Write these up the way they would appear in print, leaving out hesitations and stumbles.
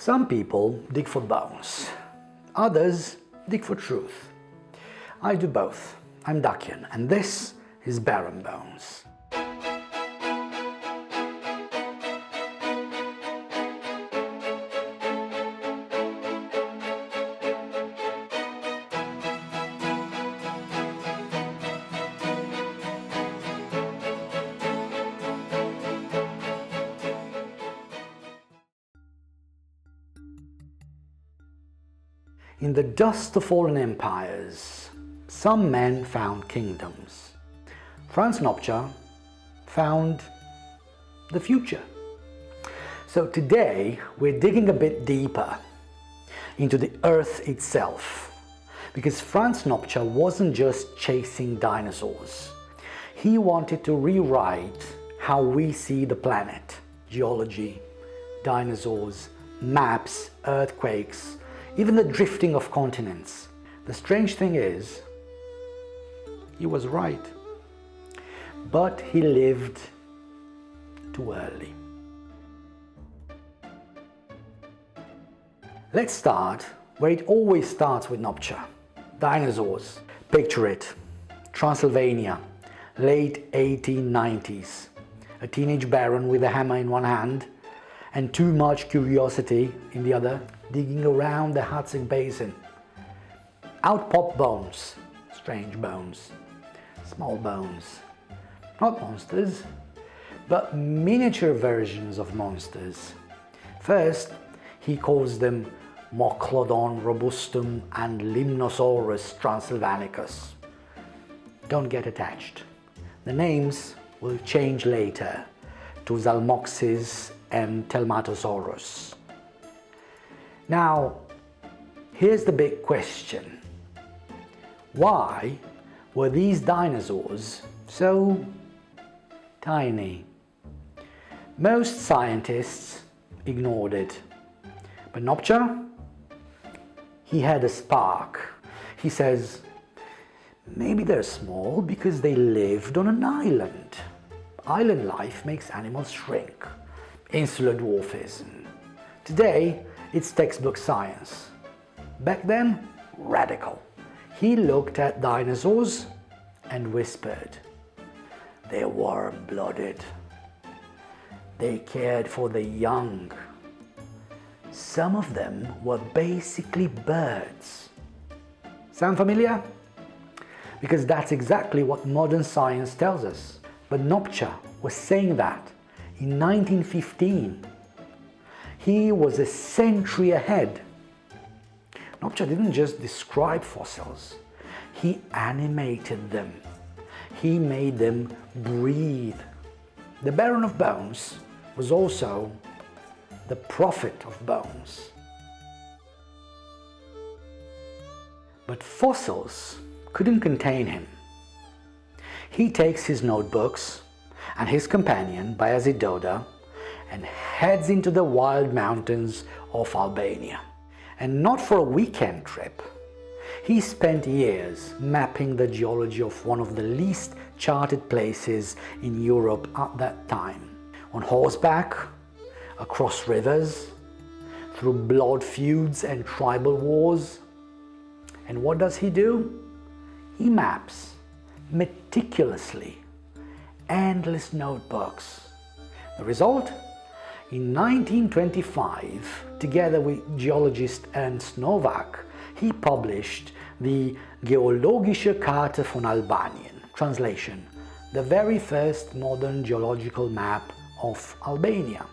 Some people dig for bones, others dig for truth. I do both. I'm Dakian, and this is Barren Bones. In the dust of fallen empires, some men found kingdoms. Franz Nopcsa found the future. So today we're digging a bit deeper into the earth itself, because Franz Nopcsa wasn't just chasing dinosaurs. He wanted to rewrite how we see the planet. Geology, dinosaurs, maps, earthquakes, even the drifting of continents. The strange thing is, he was right. But he lived too early. Let's start where it always starts with Nopcsa. Dinosaurs. Picture it. Transylvania, late 1890s. A teenage baron with a hammer in one hand and too much curiosity in the other, digging around the Hațeg Basin. Out pop bones, strange bones, small bones, not monsters, but miniature versions of monsters. First, he calls them Moclodon robustum and Limnosaurus transylvanicus. Don't get attached. The names will change later to Zalmoxis and Telmatosaurus. Now, here's the big question. Why were these dinosaurs so tiny? Most scientists ignored it. But Nopcsa, he had a spark. He says, maybe they're small because they lived on an island. Island life makes animals shrink. Insular dwarfism. Today, it's textbook science. Back then, radical. He looked at dinosaurs and whispered, they're warm-blooded. They cared for the young. Some of them were basically birds. Sound familiar? Because that's exactly what modern science tells us. But Nopcsa was saying that in 1915. He was a century ahead. Nopcsa didn't just describe fossils, he animated them. He made them breathe. The Baron of Bones was also the prophet of bones. But fossils couldn't contain him. He takes his notebooks and his companion, Bayezid and heads into the wild mountains of Albania. And not for a weekend trip. He spent years mapping the geology of one of the least charted places in Europe at that time. On horseback, across rivers, through blood feuds and tribal wars. And what does he do? He maps meticulously, endless notebooks. The result? In 1925, together with geologist Ernst Novak, he published the Geologische Karte von Albanien, translation, the very first modern geological map of Albania.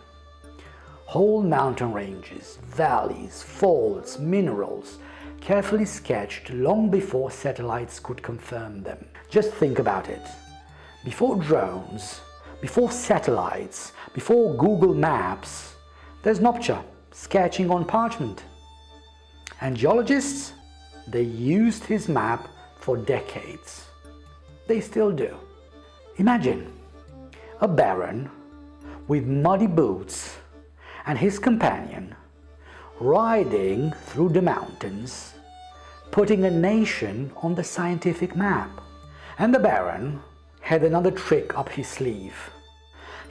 Whole mountain ranges, valleys, faults, minerals, carefully sketched long before satellites could confirm them. Just think about it. Before drones, before satellites, before Google Maps, there's Nopcsa sketching on parchment. And geologists, they used his map for decades. They still do. Imagine a baron with muddy boots and his companion riding through the mountains, putting a nation on the scientific map. And the baron had another trick up his sleeve.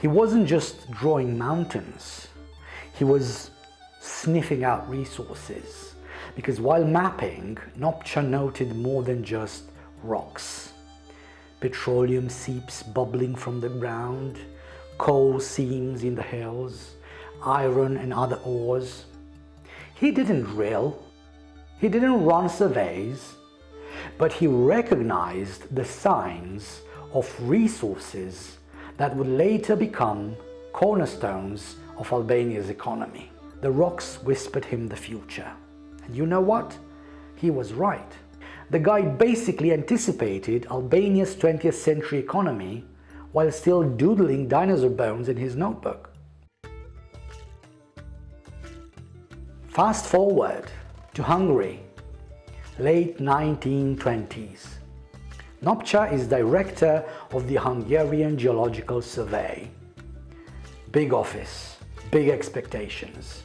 He wasn't just drawing mountains, he was sniffing out resources, because while mapping, Nopcsa noted more than just rocks. Petroleum seeps bubbling from the ground, coal seams in the hills, iron and other ores. He didn't drill, he didn't run surveys, but he recognized the signs of resources that would later become cornerstones of Albania's economy. The rocks whispered him the future. And you know what? He was right. The guy basically anticipated Albania's 20th century economy while still doodling dinosaur bones in his notebook. Fast forward to Hungary, late 1920s. Nopcsa is director of the Hungarian Geological Survey. Big office, big expectations.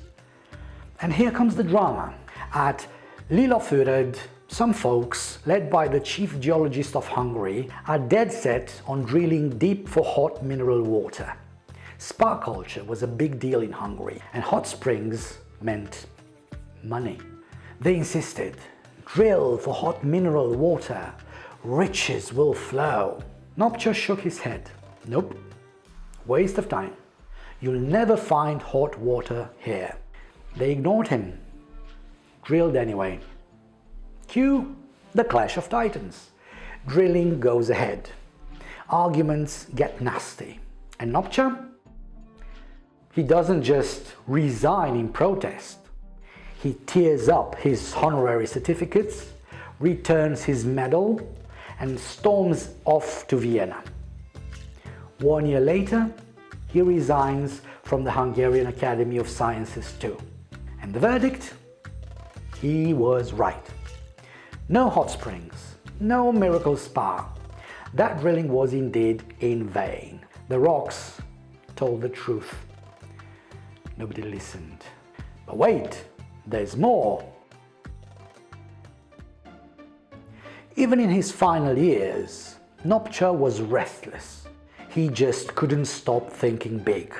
And here comes the drama. At Lillaföred, some folks, led by the chief geologist of Hungary, are dead set on drilling deep for hot mineral water. Spa culture was a big deal in Hungary, and hot springs meant money. They insisted, drill for hot mineral water, riches will flow. Nopcsa shook his head. Nope, waste of time. You'll never find hot water here. They ignored him, drilled anyway. Cue the clash of titans. Drilling goes ahead. Arguments get nasty. And Nopcsa? He doesn't just resign in protest. He tears up his honorary certificates, returns his medal, and storms off to Vienna. 1 year later, he resigns from the Hungarian Academy of Sciences too. And the verdict? He was right. No hot springs, no miracle spa. That drilling was indeed in vain. The rocks told the truth. Nobody listened. But wait, there's more. Even in his final years, Nopcsa was restless. He just couldn't stop thinking big.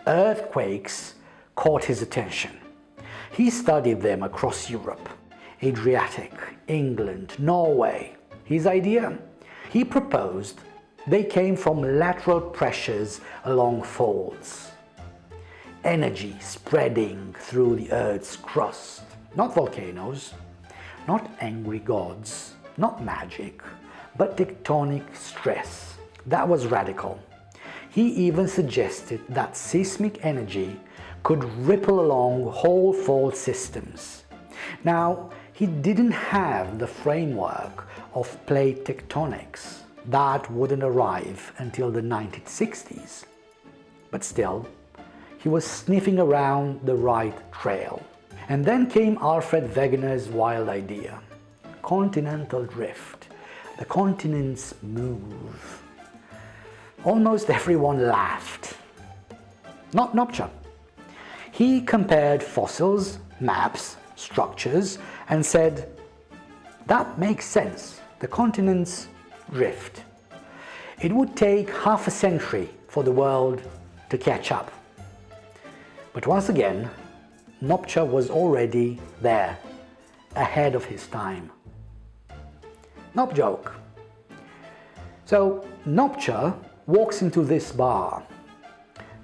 Earthquakes caught his attention. He studied them across Europe, Adriatic, England, Norway. His idea? He proposed they came from lateral pressures along faults. Energy spreading through the Earth's crust. Not volcanoes, not angry gods, not magic, but tectonic stress. That was radical. He even suggested that seismic energy could ripple along whole fault systems. Now, he didn't have the framework of plate tectonics. That wouldn't arrive until the 1960s. But still, he was sniffing around the right trail. And then came Alfred Wegener's wild idea. Continental drift. The continents move. Almost everyone laughed. Not Nopcsa. He compared fossils, maps, structures, and said, that makes sense. The continents drift. It would take half a century for the world to catch up. But once again, Nopcsa was already there, ahead of his time. Nop-joke. So Nopcsa walks into this bar.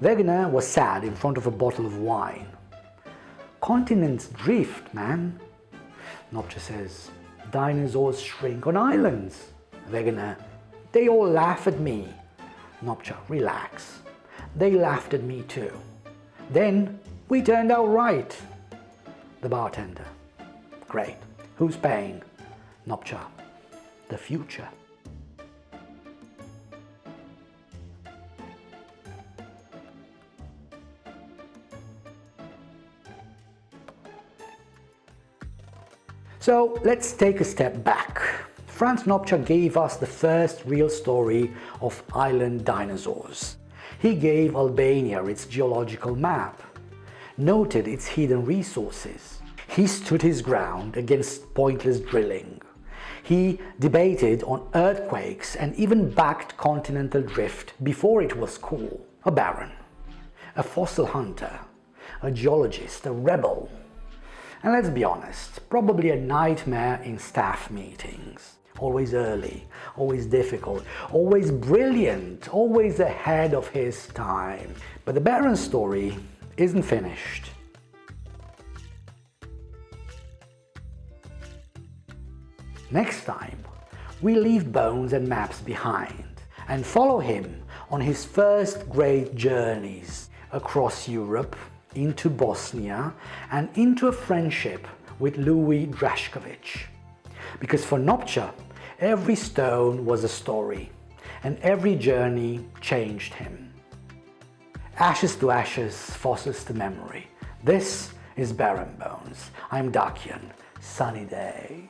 Wegener was sad in front of a bottle of wine. Continents drift, man. Nopcsa says, dinosaurs shrink on islands. Wegener, they all laugh at me. Nopcsa, relax. They laughed at me too. Then we turned out right. The bartender, great. Who's paying? Nopcsa, the future. So let's take a step back. Franz Nopcsa gave us the first real story of island dinosaurs. He gave Albania its geological map, noted its hidden resources. He stood his ground against pointless drilling. He debated on earthquakes and even backed continental drift before it was cool. A baron, a fossil hunter, a geologist, a rebel. And let's be honest, probably a nightmare in staff meetings. Always early, always difficult, always brilliant, always ahead of his time. But the Baron's story isn't finished. Next time, we leave bones and maps behind and follow him on his first great journeys across Europe, into Bosnia, and into a friendship with Louis Drašković. Because for Nopcsa, every stone was a story, and every journey changed him. Ashes to ashes, fossils to memory. This is Baron Bones. I'm Dakian. Sunny day.